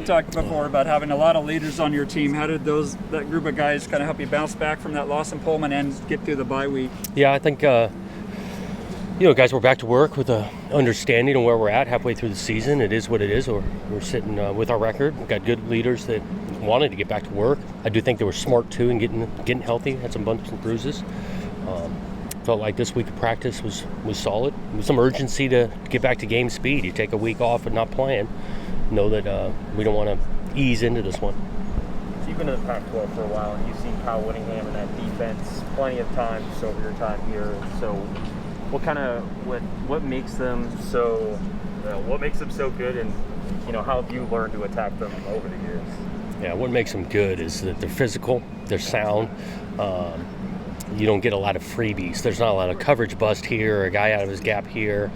talked before about having a lot of leaders on your team. How did that group of guys kind of help you bounce back from that loss in Pullman and get through the bye week? Yeah, I think guys, we're back to work with a understanding of where we're at halfway through the season. It is what it is. We're sitting with our record. We've got good leaders that wanted to get back to work. I do think they were smart too in getting healthy. Had some bumps and bruises. Felt like this week of practice was solid. With some urgency to get back to game speed. You take a week off and not playing. Know that we don't want to ease into this one. So you've been in the Pac-12 for a while, and you've seen Kyle Whittingham and that defense plenty of times over your time here. So what makes them so good, and how have you learned to attack them over the years? Yeah, what makes them good is that they're physical, they're sound. You don't get a lot of freebies. There's not a lot of coverage bust here, or a guy out of his gap here.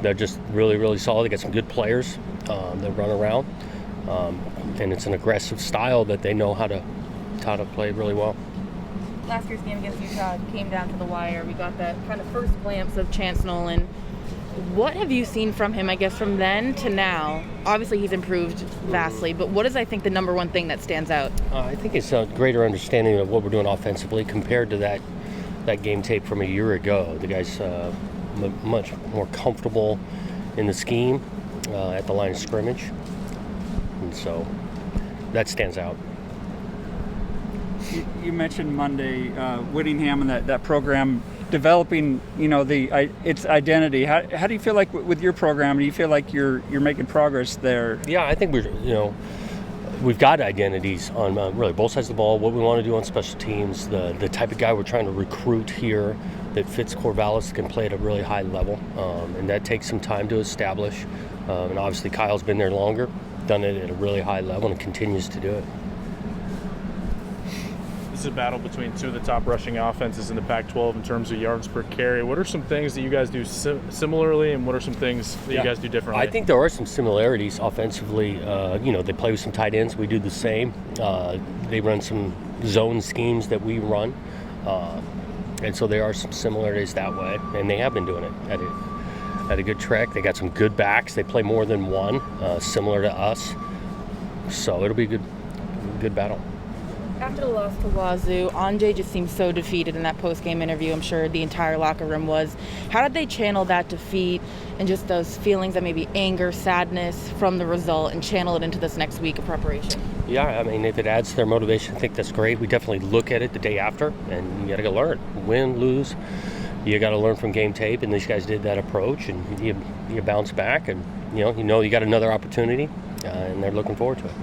They're just really, really solid. They got some good players that run around, and it's an aggressive style that they know how to play really well. Last year's game against Utah came down to the wire. We got that kind of first glimpse of Chance Nolan. What have you seen from him, I guess, from then to now? Obviously, he's improved vastly, but what is, I think, the number one thing that stands out? I think it's a greater understanding of what we're doing offensively compared to that game tape from a year ago. The guy's much more comfortable in the scheme at the line of scrimmage, and so that stands out. You mentioned Monday, Whittingham and that program developing, its identity. How do you feel like with your program? Do you feel like you're making progress there? Yeah, I think we've got identities on really both sides of the ball. What we want to do on special teams, the type of guy we're trying to recruit here that fits Corvallis, can play at a really high level, and that takes some time to establish. And obviously, Kyle's been there longer, done it at a really high level, and continues to do it. This is a battle between two of the top rushing offenses in the Pac-12 in terms of yards per carry. What are some things that you guys do similarly, and what are some things that you guys do differently? I think there are some similarities offensively. They play with some tight ends. We do the same. They run some zone schemes that we run. And so there are some similarities that way. And they have been doing it at a good track. They got some good backs. They play more than one, similar to us. So it'll be a good battle. After the loss to Wazoo, Anjay just seemed so defeated in that post-game interview. I'm sure the entire locker room was. How did they channel that defeat and just those feelings of maybe anger, sadness from the result, and channel it into this next week of preparation? Yeah, I mean, if it adds to their motivation, I think that's great. We definitely look at it the day after, and you got to go learn. Win, lose, you got to learn from game tape, and these guys did that approach, and you bounce back, and you got another opportunity, and they're looking forward to it.